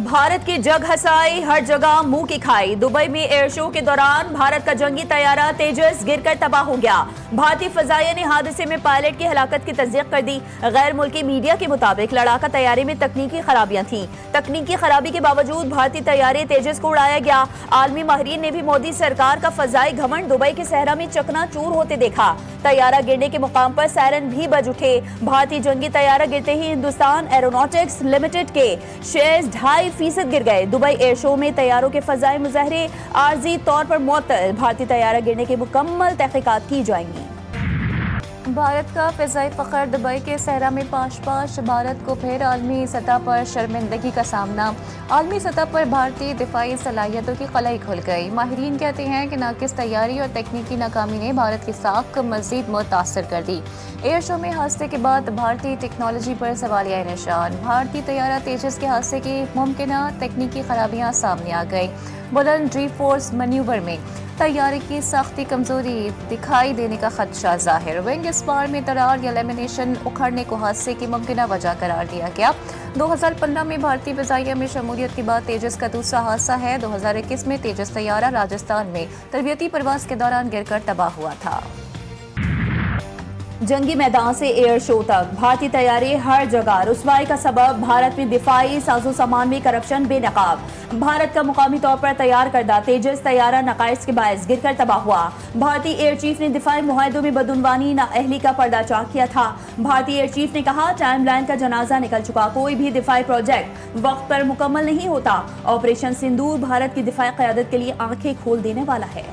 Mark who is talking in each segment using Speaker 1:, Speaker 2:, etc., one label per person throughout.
Speaker 1: भारत की जग हंसाई, हर जगह मुंह की खाई। दुबई में एयर शो के दौरान भारत का जंगी तैयारा तेजस गिरकर तबाह हो गया। भारतीय फजाइया ने हादसे में पायलट की हलाकत की तस्दीक कर दी। गैर मुल्की मीडिया के मुताबिक लड़ाका तैयारे में तकनीकी खराबियां थीं। तकनीकी खराबी के बावजूद भारतीय तैयारे तेजस को उड़ाया गया। आलमी माहिरीन ने भी मोदी सरकार का फजाई घमंड दुबई के सहरा में चकनाचूर होते देखा। तैयारा गिरने के मुकाम पर सायरन भी बज उठे। भारतीय जंगी तैयारा गिरते ही हिंदुस्तान एरोनॉटिक्स लिमिटेड के शेयर्स 2.5% गिर गए। दुबई एयर शो में तैयारों के फजाई मुजाहरे आर्जी तौर पर मुअत्तल। भारतीय तैयारा गिरने की मुकम्मल तहकीकात की जाएंगी। भारत का फ़िज़ाई फ़ख्र, दुबई के सहरा में पाश भारत को फिर आलमी सतह पर शर्मिंदगी का सामना। आलमी सतह पर भारतीय दिफाई सलाहियतों की कलाई खुल गई। माहिरीन कहते हैं कि नाकिस तैयारी और तकनीकी नाकामी ने भारत की साख को मज़ीद मुतासर कर दी। एयर शो में हादसे के बाद भारतीय टेक्नोलॉजी पर सवालिया निशान। भारतीय तैयारा तेजस के हादसे की मुमकिना तकनीकी खराबियाँ सामने आ गई। बुलंद ड्री फोर्स मैन्यूवर में तैयारे की सख्ती कमजोरी दिखाई देने का खदशा जाहिर। विंग स्पार में दरार या लेमिनेशन उखड़ने को हादसे की मुमकिना वजह करार दिया गया। 2015 में भारतीय फ़िज़ाइया में शमूलियत के बाद तेजस का दूसरा हादसा है। 2021 में तेजस तैयारा राजस्थान में तरबियती परवाज के दौरान गिरकर तबाह हुआ था। जंगी मैदान से एयर शो तक भारतीय तैयारे हर जगह रुसवाई का सबब। भारत में दिफाई साजो सामान में करप्शन बेनकाब। भारत का मुकामी तौर पर तैयार करदा तेजस तैयारा नकाइस के बायस गिरकर तबाह हुआ। भारतीय एयर चीफ ने दिफाई मुआहदों में बदउनवानी नाअहली का पर्दाचाक किया था। भारतीय एयर चीफ ने कहा, टाइम लाइन का जनाजा निकल चुका। कोई भी दिफाई प्रोजेक्ट वक्त पर मुकम्मल नहीं होता। ऑपरेशन सिंदूर भारत की दिफाई क़यादत के लिए आंखें खोल देने वाला है।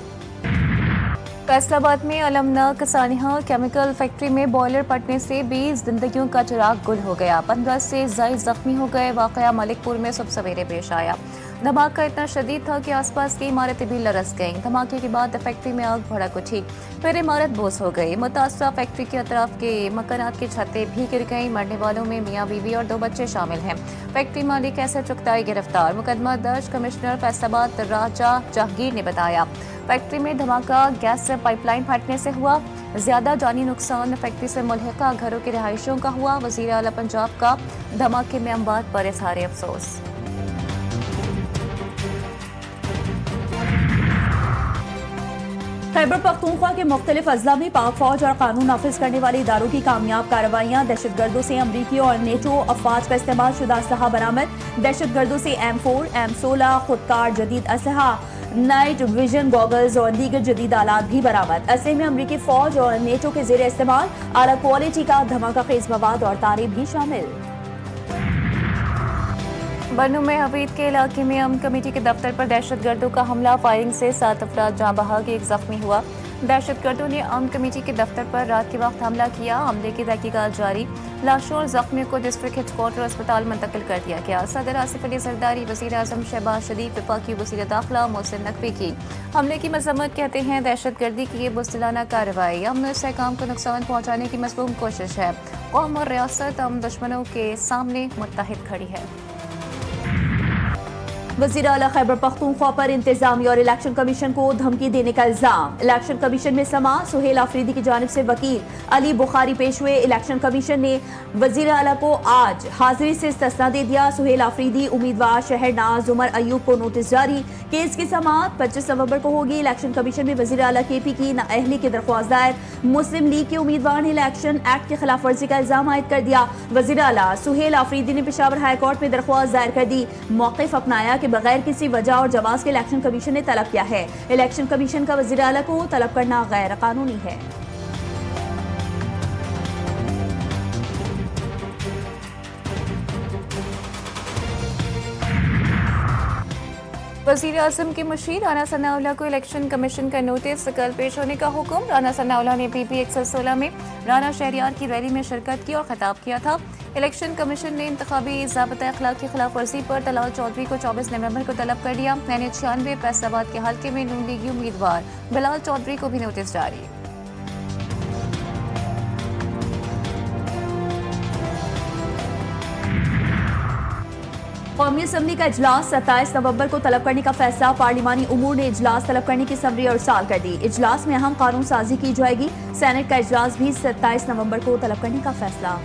Speaker 1: फैसलाबाद में अलमनाक सानिहा केमिकल फैक्ट्री में बॉयलर फटने से 20 जिंदगियों का चिराग गुल हो गया। 15 से ज़ायद जख्मी हो गए। वाक़या मलिकपुर में सुबह सवेरे पेश आया। धमाका इतना शदीद था कि आसपास की इमारतें भी लरस गईं। धमाके के बाद फैक्ट्री में आग भड़क उठी, फिर इमारत बोस हो गई। मुतासरा फैक्ट्री के अतराफ के मकानात की छतें भी गिर गईं। मरने वालों में मियाँ बीवी और 2 बच्चे शामिल हैं। फैक्ट्री मालिक ऐसे चुगताई गिरफ्तार। मुकदमा दर्ज कमिश्नर फैसलाबाद राजा जहांगीर ने बताया। फैक्ट्री में धमाका गैस पाइपलाइन फटने से हुआ। ज्यादा जानी नुकसान फैक्ट्री से मुल्हिका घरों के रिहायशियों का हुआ। वज़ीर आला पंजाब का धमाके में अमवात पर इज़हार अफसोस। खैबर पख्तूनख्वा के मुख्तलिफ अजला में पाक फौज और कानून नाफिज करने वाले इदारों की कामयाब कार्रवाइयाँ। दहशतगर्दों से अमरीकी और नेटो अफवाज का इस्तेमाल शुदा असलहा बरामद। दहशतगर्दों से M4, M16 खुदकार जदीद असलहा, नाइट विजन गॉगल्स और दीगर जदीद आलात भी बरामद। असले में अमरीकी फौज और नेटो के जेर इस्तेमाल आला क्वालिटी का धमाका खेज मवाद और तारे भी शामिल। बन्नू में हवीद के इलाके में अमन कमेटी के दफ्तर पर दहशतगर्दों का हमला। फायरिंग से 7 अफराद जाँ बहक, 1 जख्मी हुआ। दहशतगर्दों ने अमन कमेटी के दफ्तर पर रात के वक्त हमला किया। हमले की तहकीकात जारी। लाशों और जख्मियों को डिस्ट्रिक्ट हेडक्वार्टर अस्पताल मुंतकिल कर दिया गया। सदर आसिफ अली जरदारी, वज़ीर आज़म शहबाज शरीफ, वफाकी वज़ीर दाखिला मोहसिन नकवी की हमले की मजम्मत कहते हैं दहशतगर्दी की ये बुज़दिलाना कार्रवाई अमन और इस्तेहकाम को नुकसान पहुँचाने की मज़मूम कोशिश है। कौम और रियासत अमन दुश्मनों के सामने मुत्तहिद खड़ी है। वज़ीर आला खैबर पख्तूनख्वा पर इंतजामी और इलेक्शन कमीशन को धमकी देने का इल्जाम। इलेक्शन कमीशन में समा सुहेल आफरीदी की जानिब से वकील अली बुखारी पेश हुए। इलेक्शन कमीशन ने वज़ीर आला को आज हाजिरी से इस्तिस्ना दे दिया। सुहेल आफरीदी उम्मीदवार शहरनाज उमर अयूब को नोटिस जारी। केस की समाअत 25 नवंबर को होगी। इलेक्शन कमीशन में वज़ीर आला KP की नाअहली की दरख्वास्त दायर। मुस्लिम लीग के उम्मीदवार ने इलेक्शन एक्ट की खिलाफ वर्जी का इल्जाम आयद कर दिया। वज़ीर आला सुहेल आफरीदी ने पेशावर हाई कोर्ट में दरख्वास्त दायर कर दी। मौक़िफ़ अपनाया कि बगैर किसी वजह और जवाब के इलेक्शन कमीशन ने तलब किया है। इलेक्शन कमीशन का वज़ीर आला को तलब करना गैर कानूनी है। वज़ीर आज़म के मुशीर राना सनाउल्लाह को इलेक्शन कमीशन का नोटिस। कल पेश होने का हुक्म। राना सनाउल्लाह ने PP 116 में राना शहरियार की रैली में शिरकत की और खिताब किया था। इलेक्शन कमीशन ने इंतखाबी ज़ाब्ता अखलाक की खिलाफ वर्जी पर तलाल चौधरी को 24 नवंबर को तलब कर दिया। 96 फैसलाबाद के हल्के में नून लीगी उम्मीदवार बिलाल चौधरी को भी नोटिस जारी। कौमी असम्बली का इजलास 27 नवंबर को तलब करने का फैसला। पार्लिमानी उमूर ने इजलास तलब करने की समरी अरसाल कर दी। इजलास में अहम कानून साजी की जाएगी। सेनेट का इजलास भी 27 नवंबर को तलब करने का फैसला।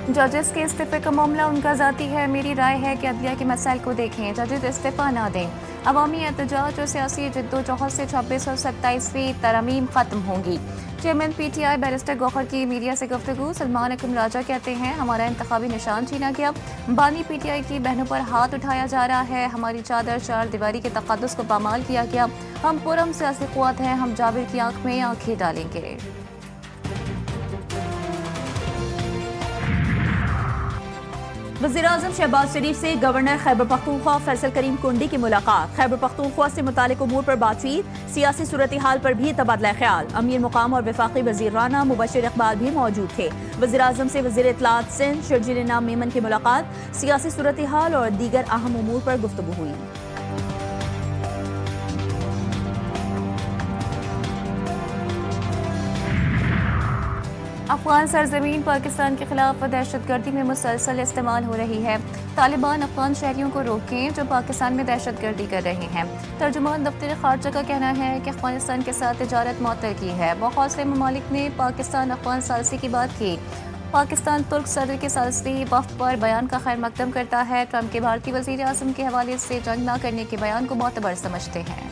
Speaker 2: जजेस के इस्तीफे का मामला उनका ज़ाती है। मेरी राय है कि अदलिया के मसाइल को देखें, जजेस इस्तीफा ना दें। अवामी एहतजाज और सियासी जद्दोजहद से 26 और 27वीं तरमीम ख़त्म होंगी। चेयरमैन PTI बैरिस्टर गौहर की मीडिया से गुफ्तगू। सलमान अकरम राजा कहते हैं हमारा इंतखाबी निशान छीना गया, बानी PTI की बहनों पर हाथ उठाया जा रहा है, हमारी चादर चार दीवारी के तक़द्दुस को पामाल किया गया। हम पुरम सियासी क़ुव्वत हैं, हम जाबिर की आंख में आंखें डालेंगे।
Speaker 1: वज़ीर-ए-आज़म शहबाज शरीफ से गवर्नर खैबर पख्तूनख्वा फैसल करीम कुंडी की मुलाकात। खैबर पख्तूनख्वा से मुतालिक उमूर पर बातचीत, सियासी सूरत हाल पर भी तबादला ख्याल। अमीर मुकाम और वफाकी वज़ीर राना मुबशिर इकबाल भी मौजूद थे। वज़ीर-ए-आज़म से वज़ीर इत्तलात सिंध शर्जील इनाम मेमन की मुलाकात, सियासी सूरत हाल और दीगर अहम उमूर पर गुफ्तगू हुई।
Speaker 2: अफगान सरजमीन पाकिस्तान के खिलाफ दहशतगर्दी में मुसलसल इस्तेमाल हो रही है। तालिबान अफगान शहरियों को रोकें जो पाकिस्तान में दहशतगर्दी कर रहे हैं। तर्जुमान दफ्तर खारजा का कहना है कि अफगानिस्तान के साथ तिजारत मुअत्तल की है। बहुत से ममालिक ने पाकिस्तान अफगान सालसी की बात की। पाकिस्तान तुर्क सदर के सालसी वफ़द पर बयान का खैर मकदम करता है। ट्रंप के भारतीय वज़ीर आज़म के हवाले से जंग न करने के बयान को मोतबर समझते हैं।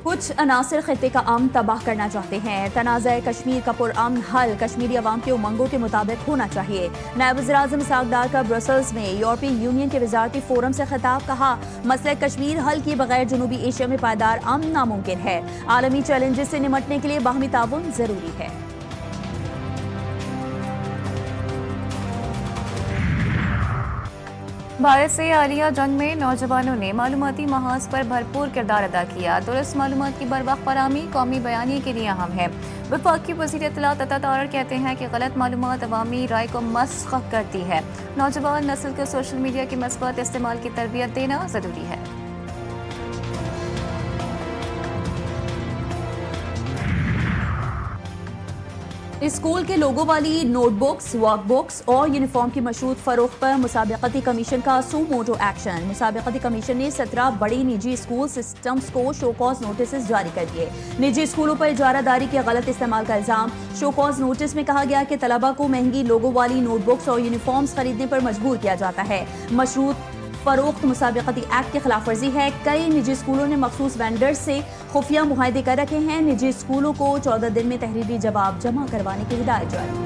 Speaker 1: कुछ अनासिर खित्ते का अमन तबाह करना चाहते हैं। तनाज़ा कश्मीर का पुरअमन हल कश्मीरी अवाम के उमंगों के मुताबिक होना चाहिए। नायब वज़ीर-ए-आज़म इसहाक़ डार का ब्रसल्स में यूरोपीय यूनियन के वज़ारती फोरम से खिताब। कहा मसला कश्मीर हल किए बगैर जनूबी एशिया में पायदार अमन नामुमकिन है। आलमी चैलेंजेस से निमटने के लिए बाहमी ताउन ज़रूरी है।
Speaker 2: भारत से हालिया जंग में नौजवानों ने मालूमाती महाज पर भरपूर किरदार अदा किया। दुरुस्त मालूमात की बरवक्त फराहमी कौमी बयानी के लिए अहम है। वफाकी वज़ीर इत्तलात अता तारर कहते हैं कि गलत मालूमात अवामी राय को मस्ख़ करती है। नौजवान नस्ल को सोशल मीडिया के मस्बत इस्तेमाल की तरबियत देना ज़रूरी है।
Speaker 1: स्कूल के लोगों वाली नोटबुक्स, वर्कबुक्स और यूनिफॉर्म की मशरूत फरोख्त पर मुसाबिक़ती कमीशन का सू मोटो एक्शन। मुसाबिक़ती कमीशन ने 17 बड़ी निजी स्कूल सिस्टम्स को शोकॉज नोटिस जारी कर दिए। निजी स्कूलों पर इजारादारी के गलत इस्तेमाल का इल्ज़ाम। शोकॉज नोटिस में कहा गया कि तलबा को महंगी लोगों वाली नोटबुक्स और यूनिफॉर्म्स खरीदने पर मजबूर किया जाता है। मशरूत फरोख्त मुसाबिक़ती एक्ट की खिलाफ वर्जी है। कई निजी स्कूलों ने मखसूस वेंडर्स से खुफिया मुआहदे कर रखे हैं। निजी स्कूलों को 14 दिन में तहरीरी जवाब जमा करवाने की हिदायत जारी।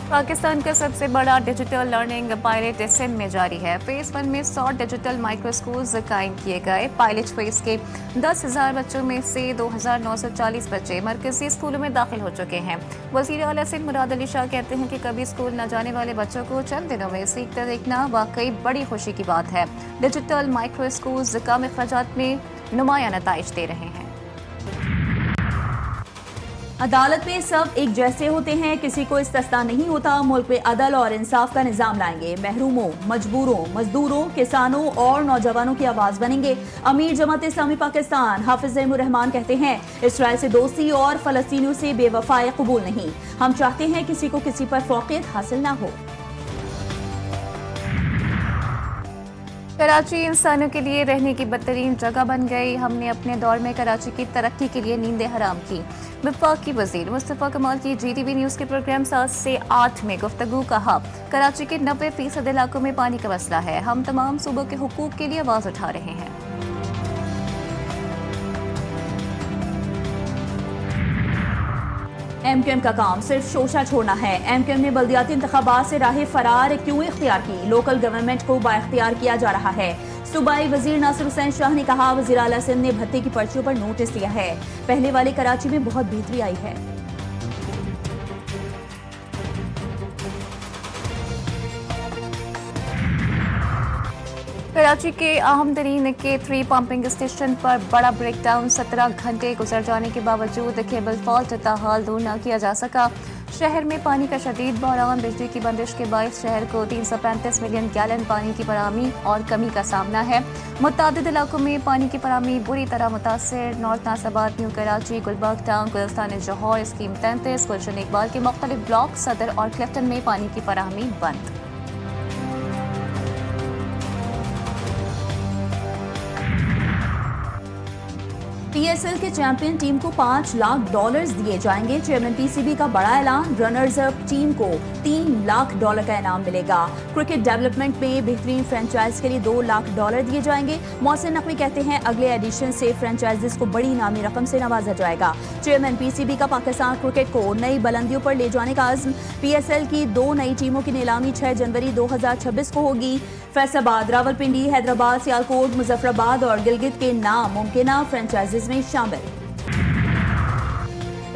Speaker 2: पाकिस्तान का सबसे बड़ा डिजिटल लर्निंग पायलट सिंध में जारी है। फेज 1 में 100 डिजिटल माइक्रो स्कूल्स कायम किए गए। पायलट फेज के 10,000 बच्चों में से 2,940 बच्चे मरकजी स्कूलों में दाखिल हो चुके हैं। वज़ीर आला सिंध मुराद अली शाह कहते हैं कि कभी स्कूल न जाने वाले बच्चों को चंद दिनों में सीखते देखना वाकई बड़ी खुशी की बात है। डिजिटल माइक्रो स्कूल्स कम अखराजात में नुमायां नताइज दे रहे हैं।
Speaker 1: अदालत में सब एक जैसे होते हैं, किसी को इस्तिस्ना नहीं होता। मुल्क में अदल और इंसाफ का निजाम लाएंगे। महरूमों, मजबूरों, मजदूरों, किसानों और नौजवानों की आवाज बनेंगे। अमीर जमात इस्लामी पाकिस्तान हाफिज रहमान कहते हैं इसराइल से दोस्ती और फलस्तीनियों से बेवफाई कबूल नहीं। हम चाहते हैं किसी को किसी पर फौकियत हासिल ना हो।
Speaker 2: कराची इंसानों के लिए रहने की बदतरीन जगह बन गई। हमने अपने दौर में कराची की तरक्की के लिए नींदें हराम की। वफाकी वजीर मुस्तफ़ा कमाल की GTV न्यूज़ के प्रोग्राम 7 से 8 में गुफ्तगू। कहा कराची के 90% इलाकों में पानी का मसला है। हम तमाम सूबों के हुकूक के लिए आवाज़ उठा रहे हैं।
Speaker 1: MQM का काम सिर्फ शोशा छोड़ना है। MQM ने बल्दियाती इंतखाबात से राह फरार क्यों इख्तियार की? लोकल गवर्नमेंट को बाइख्तियार किया जा रहा है। सूबाई वजीर नासिर हुसैन शाह ने कहा वज़ीर आला सिंध ने भत्ते की पर्चियों पर नोटिस दिया है। पहले वाले कराची में बहुत बेहतरी आई है।
Speaker 2: कराची के अहम तरीन K3 पंपिंग स्टेशन पर बड़ा ब्रेकडाउन। 17 घंटे गुजर जाने के बावजूद केबल फॉल्ट ताहाल दूर न किया जा सका। शहर में पानी का शदीद बहरान। बिजली की बंदिश के बायस शहर को 335 मिलियन गैलन पानी की फराहमी और कमी का सामना है। मुतादिद इलाकों में पानी की फराहमी बुरी तरह मुतासर। North Nazimabad, new Karachi, Gulberg town, Gulistan Jauhar, scheme 33, Gulshan Iqbal के मुख्तलिफ ब्लॉक, सदर और क्लिफ्टन में पानी की फराहमी बंद।
Speaker 1: پی ایس ایل کے چیمپئن ٹیم کو $5 لاکھ دیے جائیں گے. چیئرمین پی سی بی کا بڑا اعلان, رنرز اپ ٹیم کو $3 لاکھ کا انعام ملے گا. کرکٹ ڈیولپمنٹ میں بہترین فرنچائز کے لیے $2 لاکھ دیے جائیں گے. محسن نقوی کہتے ہیں اگلے ایڈیشن سے فرنچائزز کو بڑی انعامی رقم سے نوازا جائے گا. چیئرمین پی سی بی کا پاکستان کرکٹ کو نئی بلندیوں پر لے جانے کا عزم. پی ایس ایل کی 2 نئی ٹیموں کی نیلامی 6 جنوری 2026 کو ہوگی. فیصل آباد, راولپنڈی, حیدرآباد, سیالکوٹ, مظفر آباد اور گلگت کے نام ممکنہ فرنچائزز میں شامل.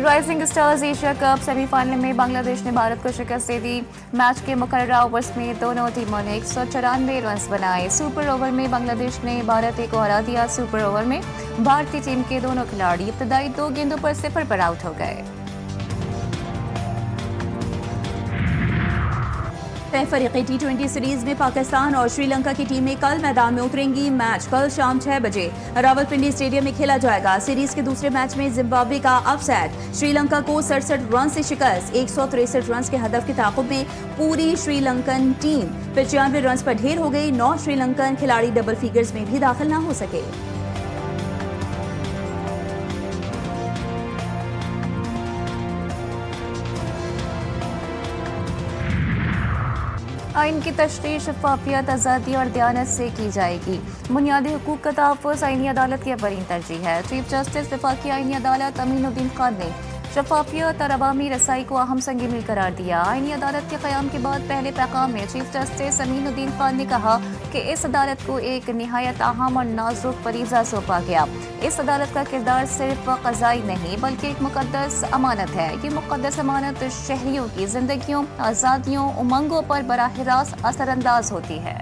Speaker 2: Rising stars Asia cup semi final میں بنگلہ دیش نے بھارت کو شکست دے دی. میچ کے مقررہ اوورز میں دونوں ٹیموں نے 194 رنز بنائے. سپر اوور میں بنگلہ دیش نے بھارت کو ہرا دیا. سپر اوور میں بھارتی ٹیم کے دونوں کھلاڑی ابتدائی 2 گیندوں پر 0 پر آؤٹ ہو گئے.
Speaker 1: فریقی T20 سیریز میں پاکستان اور سری لنکا کی ٹیمیں کل میدان میں اتریں گی. میچ کل شام 6 بجے راولپنڈی اسٹیڈیم میں کھیلا جائے گا. سیریز کے دوسرے میچ میں زمبابوے کا اپ سیٹ, سری لنکا کو 67 رن سے شکست. 163 رنز کے ہدف کے تعاقب میں پوری سری لنکن ٹیم 95 رنز پر ڈھیر ہو گئی. 9 سری لنکن کھلاڑی ڈبل فیگرز میں بھی داخل نہ ہو سکے.
Speaker 2: آئین کی تشریح شفافیت, آزادی اور دیانت سے کی جائے گی. بنیادی حقوق کا تحفظ آئینی عدالت کی اولین ترجیح ہے. چیف جسٹس وفاقی آئینی عدالت امین الدین خان نے شفافیت اور عوامی رسائی کو اہم سنگ میل قرار دیا. آئینی عدالت کے قیام کے بعد پہلے پیغام میں چیف جسٹس امین الدین خان نے کہا کہ اس عدالت کو ایک نہایت اہم اور نازک فریضہ سونپا گیا. اس عدالت کا کردار صرف قضائی نہیں بلکہ ایک مقدس امانت ہے. یہ مقدس امانت شہریوں کی زندگیوں, آزادیوں, امنگوں پر براہ راست اثر انداز ہوتی ہے.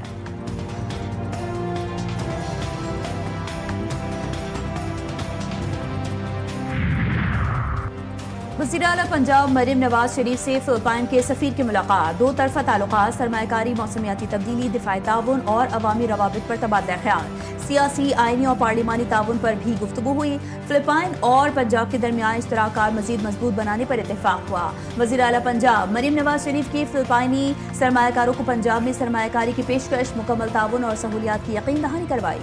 Speaker 1: وزیراعلی پنجاب مریم نواز شریف سے فلپائن کے سفیر کی ملاقات. 2 طرفہ تعلقات, سرمایہ کاری, موسمیاتی تبدیلی, دفاعی تعاون اور عوامی روابط پر تبادلہ خیال. سیاسی, آئینی اور پارلیمانی تعاون پر بھی گفتگو ہوئی. فلپائن اور پنجاب کے درمیان اشتراکات مزید مضبوط بنانے پر اتفاق ہوا. وزیراعلی پنجاب مریم نواز شریف کی فلپائنی سرمایہ کاروں کو پنجاب میں سرمایہ کاری کی پیشکش, مکمل تعاون اور سہولیات کی یقین دہانی کروائی.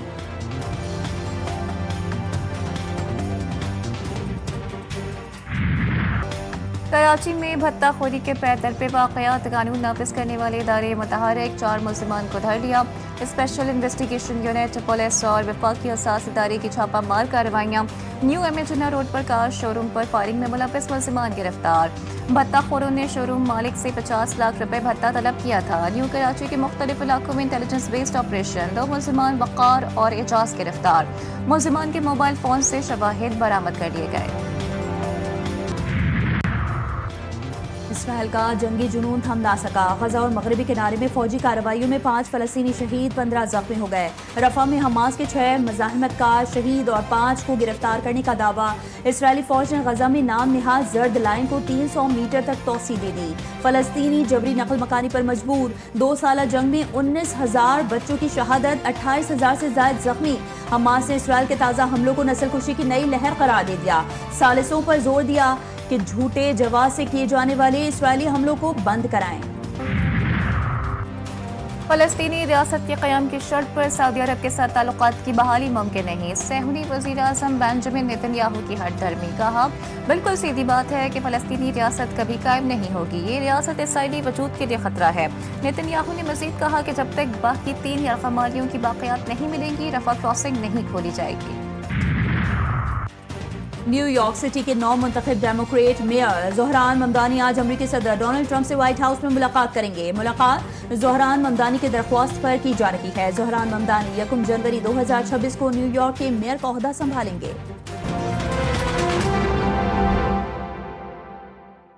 Speaker 2: کراچی میں بھتہ خوری کے پیدر پہ واقعات, قانون نافذ کرنے والے ادارے متحرک. 4 ملزمان کو دھر لیا. اسپیشل انویسٹیگیشن یونٹ, پولیس اور وفاقی اساس ادارے کی چھاپہ مار کارروائیاں. نیو ایم اے جناح روڈ پر کار شو روم پر فائرنگ میں ملوث ملزمان گرفتار. بھتہ خوروں نے شو روم مالک سے 50 لاکھ روپے بھتہ طلب کیا تھا. نیو کراچی کے مختلف علاقوں میں انٹیلیجنس بیسڈ آپریشن. 2 ملزمان وقار اور اعجاز گرفتار. ملزمان کے موبائل فون سے شواہد برآمد کر لیے گئے.
Speaker 1: اسرائیل کا جنگی جنون تھم نہ سکا. غزہ اور مغربی کنارے میں فوجی کارروائیوں میں 5 فلسطینی شہید, 15 زخمی ہو گئے. رفح میں حماس کے 6 مزاحمت کار شہید اور 5 کو گرفتار کرنے کا دعویٰ. اسرائیلی فوج نے غزہ میں نام نہاد زرد لائن کو 300 میٹر تک توسیع دے دی. فلسطینی جبری نقل مکانی پر مجبور. 2 سالہ جنگ میں 19,000 بچوں کی شہادت, 28,000 سے زائد زخمی. حماس نے اسرائیل کے تازہ حملوں کو نسل کشی کی نئی لہر قرار دے دیا. ثالثوں پر زور دیا کہ جھوٹے جواز سے کیے جانے والے اسرائیلی حملوں کو بند کرائیں.
Speaker 2: فلسطینی ریاست کے قیام کی شرط پر سعودی عرب کے ساتھ تعلقات کی بحالی ممکن نہیں. صہیونی وزیر اعظم بنجمن نیتن یاہو کی ہٹ دھرمی. کہا بالکل سیدھی بات ہے کہ فلسطینی ریاست کبھی قائم نہیں ہوگی. یہ ریاست اسرائیلی وجود کے لیے خطرہ ہے. نیتن یاہو نے مزید کہا کہ جب تک باقی 3 یرغمالیوں کی باقیات نہیں ملیں گی رفح کراسنگ نہیں کھولی جائے گی.
Speaker 1: نیو یارک سٹی کے 9 منتخب ڈیموکریٹ میئر زہران ممدانی آج امریکی صدر ڈونلڈ ٹرمپ سے وائٹ ہاؤس میں ملاقات کریں گے. ملاقات زہران ممدانی کی درخواست پر کی جا رہی ہے. زہران ممدانی 1 جنوری 2026 کو نیو یارک کے میئر کا عہدہ سنبھالیں گے.